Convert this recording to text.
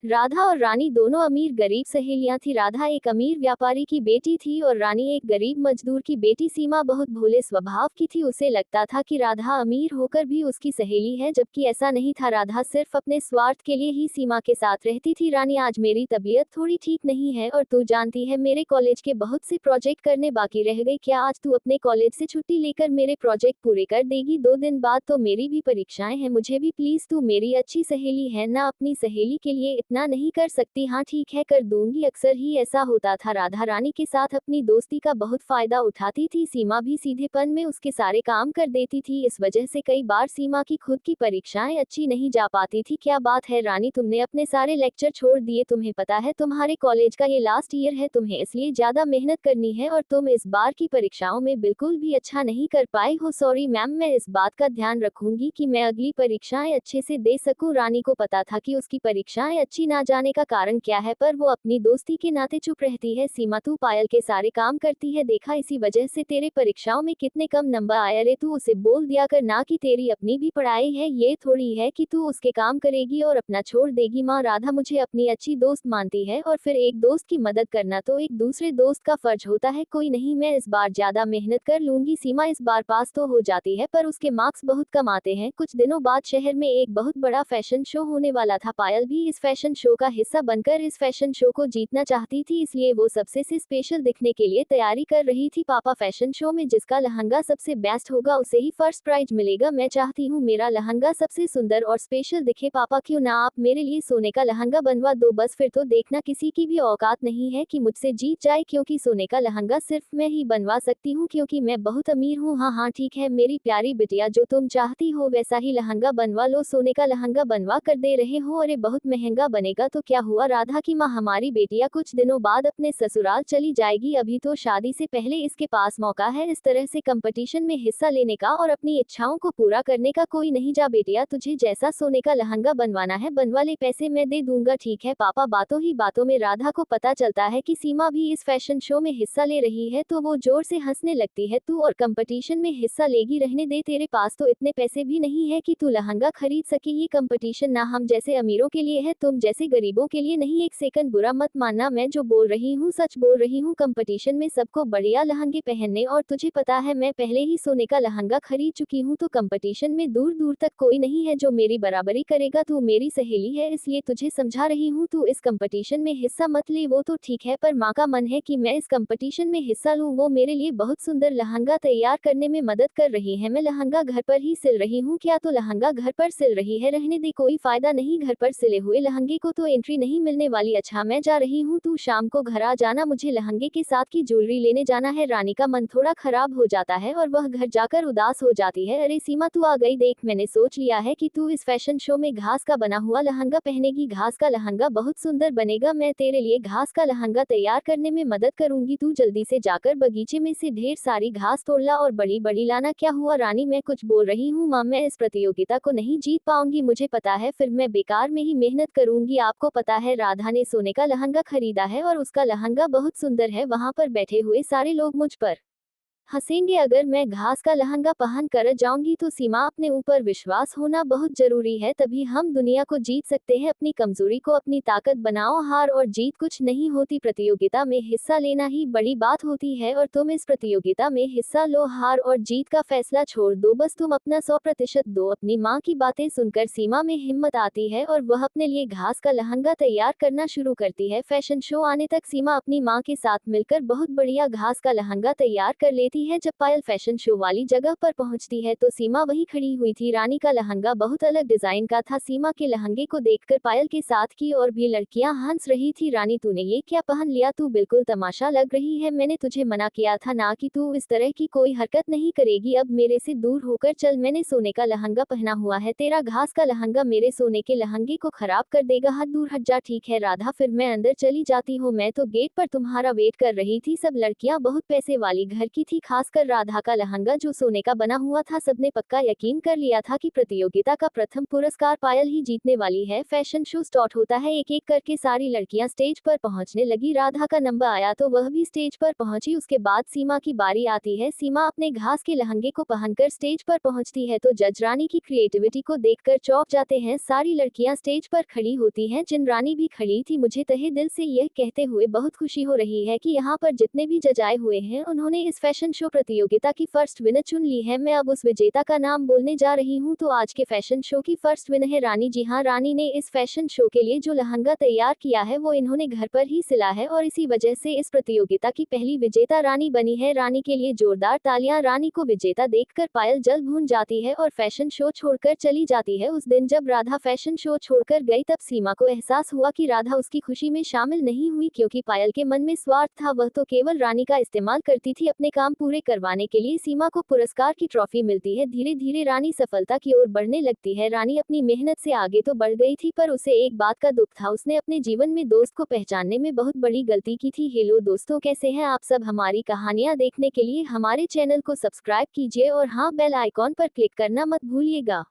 राधा और रानी दोनों अमीर गरीब सहेलियां थी। राधा एक अमीर व्यापारी की बेटी थी और रानी एक गरीब मजदूर की बेटी। सीमा बहुत भोले स्वभाव की थी। उसे लगता था कि राधा अमीर होकर भी उसकी सहेली है, जबकि ऐसा नहीं था। राधा सिर्फ अपने स्वार्थ के लिए ही सीमा के साथ रहती थी। रानी, आज मेरी तबीयत थोड़ी ठीक नहीं है और तू जानती है मेरे कॉलेज के बहुत से प्रोजेक्ट करने बाकी रह गए। क्या आज तू अपने कॉलेज से छुट्टी लेकर मेरे प्रोजेक्ट पूरे कर देगी? 2 दिन बाद तो मेरी भी परीक्षाएं हैं। मुझे भी प्लीज, तू मेरी अच्छी सहेली है ना, अपनी सहेली के लिए इतना नहीं कर सकती? हाँ ठीक है, कर दूंगी। अक्सर ही ऐसा होता था। राधा रानी के साथ अपनी दोस्ती का बहुत फायदा उठाती थी। सीमा भी सीधेपन में उसके सारे काम कर देती थी। इस वजह से कई बार सीमा की खुद की परीक्षाएं अच्छी नहीं जा पाती थी। क्या बात है रानी, तुमने अपने सारे लेक्चर छोड़ दिए? तुम्हें पता है तुम्हारे कॉलेज का ये लास्ट ईयर है, तुम्हें इसलिए ज्यादा मेहनत करनी है और तुम इस बार की परीक्षाओं में बिल्कुल भी अच्छा नहीं कर पाए हो। सॉरी मैम, मैं इस बात का ध्यान रखूंगी कि मैं अगली परीक्षाएं अच्छे से दे सकूं। रानी को पता था कि उसकी परीक्षाएं अच्छी ना जाने का कारण क्या है, पर वो अपनी दोस्ती के नाते चुप रहती है। सीमा, तू पायल के सारे काम करती है, देखा इसी वजह से तेरे परीक्षाओं में कितने कम नंबर आए। अरे तू उसे बोल दिया कर ना कि तेरी अपनी भी पढ़ाई है। ये थोड़ी है कि तू उसके काम करेगी और अपना छोड़ देगी। माँ, राधा मुझे अपनी अच्छी दोस्त मानती है और फिर एक दोस्त की मदद करना तो एक दूसरे दोस्त का फर्ज होता है। कोई नहीं, मैं इस बार ज्यादा मेहनत कर लूंगी। सीमा इस बार पास तो हो जाती है, पर उसके मार्क्स बहुत कम आते हैं। कुछ दिनों बाद शहर में एक बहुत बड़ा फैशन शो होने वाला था। पायल भी इस फैशन शो का हिस्सा बनकर इस फैशन शो को जीतना चाहती थी, इसलिए वो सबसे से स्पेशल दिखने के लिए तैयारी कर रही थी। पापा, फैशन शो में जिसका लहंगा सबसे बेस्ट होगा उसे ही फर्स्ट प्राइज मिलेगा। मैं चाहती हूँ मेरा लहंगा सबसे सुंदर और स्पेशल दिखे। पापा, क्यों ना आप मेरे लिए सोने का लहंगा बनवा दो, बस फिर तो देखना किसी की भी औकात नहीं है कि मुझसे जीत जाए, क्योंकि सोने का लहंगा सिर्फ मैं ही बनवा सकती हूँ, क्योंकि मैं बहुत अमीर हूँ। हाँ हाँ ठीक है मेरी प्यारी बिटिया, जो तुम चाहती हो वैसा ही लहंगा बनवा लो। सोने का लहंगा बनवा कर दे रहे हो? अरे बहुत महंगा बनेगा। तो क्या हुआ राधा की माँ, हमारी बेटिया कुछ दिनों बाद अपने ससुराल चली जाएगी, अभी तो शादी से पहले इसके पास मौका है इस तरह से कंपटीशन में हिस्सा लेने का और अपनी इच्छाओं को पूरा करने का। कोई नहीं, जा बेटिया, तुझे जैसा सोने का लहंगा बनवाना है बनवा ले, पैसे मैं दे दूंगा। ठीक है पापा। बातों ही बातों में राधा को पता चलता है कि सीमा भी इस फैशन शो में हिस्सा ले रही है, तो वो जोर से हंसने लगती है। तू और कंपटीशन में हिस्सा लेगी? रहने दे, तेरे पास तो इतने पैसे भी नहीं है कि तू लहंगा खरीद सके। ये कंपटीशन ना हम जैसे अमीरों के लिए है, तुम जैसे गरीबों के लिए नहीं। एक सेकंड बुरा मत मानना, मैं जो बोल रही हूँ सच बोल रही हूँ। कंपटीशन में सबको बढ़िया लहंगे पहनने, और तुझे पता है मैं पहले ही सोने का लहंगा खरीद चुकी हूँ, तो कंपटीशन में दूर दूर तक कोई नहीं है जो मेरी बराबरी करेगा। तू मेरी सहेली है इसलिए तुझे समझा रही हूँ, तू इस कंपटीशन में हिस्सा मत ले। वो तो ठीक है, पर माँ का मन है कि मैं इस कंपटीशन में हिस्सा लूँ। वो मेरे लिए बहुत सुंदर लहंगा तैयार करने में मदद कर रही है। मैं लहंगा घर पर ही सिल रही हूँ। क्या तो लहंगा घर पर सिल रही है? रहने दे, कोई फायदा नहीं, घर पर सिले हुए लहंगे को तो एंट्री नहीं मिलने वाली। अच्छा मैं जा रही हूँ, तू शाम को घर आ जाना, मुझे लहंगे के साथ की ज्वेलरी लेने जाना है। रानी का मन थोड़ा खराब हो जाता है और वह घर जाकर उदास हो जाती है। अरे सीमा, तू आ गई, देख मैंने सोच लिया है कि तू इस फैशन शो में घास का बना हुआ लहंगा पहनेगी। घास का लहंगा बहुत सुंदर बनेगा, मैं तेरे लिए घास का लहंगा तैयार करने में मदद करूंगी। तू जल्दी से जाकर बगीचे में से ढेर सारी घास तोड़ ला और बड़ी बड़ी लाना। क्या हुआ रानी, मैं कुछ बोल रही हूँ? माँ, मैं इस प्रतियोगिता को नहीं जीत पाऊंगी, मुझे पता है, फिर मैं बेकार में ही मेहनत करूंगी। आपको पता है राधा ने सोने का लहंगा खरीदा है और उसका लहंगा बहुत सुंदर है, वहां पर बैठे हुए सारे लोग मुझ पर हंसेंगे अगर मैं घास का लहंगा पहन कर जाऊंगी। तो सीमा, अपने ऊपर विश्वास होना बहुत जरूरी है, तभी हम दुनिया को जीत सकते हैं। अपनी कमजोरी को अपनी ताकत बनाओ। हार और जीत कुछ नहीं होती, प्रतियोगिता में हिस्सा लेना ही बड़ी बात होती है, और तुम इस प्रतियोगिता में हिस्सा लो। हार और जीत का फैसला छोड़ दो, बस तुम अपना 100% दो। अपनी माँ की बातें सुनकर सीमा में हिम्मत आती है और वह अपने लिए घास का लहंगा तैयार करना शुरू करती है। फैशन शो आने तक सीमा अपनी माँ के साथ मिलकर बहुत बढ़िया घास का लहंगा तैयार कर लेती है। जब पायल फैशन शो वाली जगह पर पहुंचती है तो सीमा वहीं खड़ी हुई थी। रानी का लहंगा बहुत अलग डिजाइन का था। सीमा के लहंगे को देखकर पायल के साथ की और भी लड़कियां हंस रही थी। रानी, तूने ये क्या पहन लिया? तू बिल्कुल तमाशा लग रही है। मैंने तुझे मना किया था ना कि तू इस तरह की कोई हरकत नहीं करेगी। अब मेरे से दूर होकर चल, मैंने सोने का लहंगा पहना हुआ है, तेरा घास का लहंगा मेरे सोने के लहंगे को खराब कर देगा। हाथ दूर हट जा। ठीक है राधा, फिर मैं अंदर चली जाती हूँ, मैं तो गेट पर तुम्हारा वेट कर रही थी। सब लड़कियां बहुत पैसे वाली घर की थी, खासकर राधा का लहंगा जो सोने का बना हुआ था। सबने पक्का यकीन कर लिया था कि प्रतियोगिता का प्रथम पुरस्कार पायल ही जीतने वाली है। फैशन शो स्टार्ट होता है, एक एक करके सारी लड़कियां स्टेज पर पहुंचने लगी। राधा का नंबर आया तो वह भी स्टेज पर पहुंची। उसके बाद सीमा की बारी आती है। सीमा अपने घास के लहंगे को पहनकर स्टेज पर पहुंचती है तो जज रानी की क्रिएटिविटी को देखकर चौंक जाते हैं। सारी लड़कियां स्टेज पर खड़ी होती हैं, जिन रानी भी खड़ी थी। मुझे तहे दिल से यह कहते हुए बहुत खुशी हो रही है कि यहाँ पर जितने भी जज आए हुए हैं उन्होंने इस फैशन शो प्रतियोगिता की फर्स्ट विनर चुन ली है। मैं अब उस विजेता का नाम बोलने जा रही हूँ। तो आज के फैशन शो की फर्स्ट विनर है रानी। जी हाँ, रानी ने इस फैशन शो के लिए जो लहंगा तैयार किया है वो इन्होंने घर पर ही सिला है और इसी वजह से इस प्रतियोगिता की पहली विजेता रानी बनी है। रानी के लिए जोरदार तालियां। रानी को विजेता देखकर पायल जल भून जाती है और फैशन शो छोड़कर चली जाती है। उस दिन जब राधा फैशन शो छोड़कर गई तब सीमा को एहसास हुआ कि राधा उसकी खुशी में शामिल नहीं हुई, क्योंकि पायल के मन में स्वार्थ था। वह तो केवल रानी का इस्तेमाल करती थी अपने काम पूरे करवाने के लिए। सीमा को पुरस्कार की ट्रॉफी मिलती है। धीरे धीरे रानी सफलता की ओर बढ़ने लगती है। रानी अपनी मेहनत से आगे तो बढ़ गई थी, पर उसे एक बात का दुख था। उसने अपने जीवन में दोस्त को पहचानने में बहुत बड़ी गलती की थी। हेलो दोस्तों, कैसे हैं आप सब? हमारी कहानियां देखने के लिए हमारे चैनल को सब्सक्राइब कीजिए और हाँ, बेल आइकॉन पर क्लिक करना मत भूलिएगा।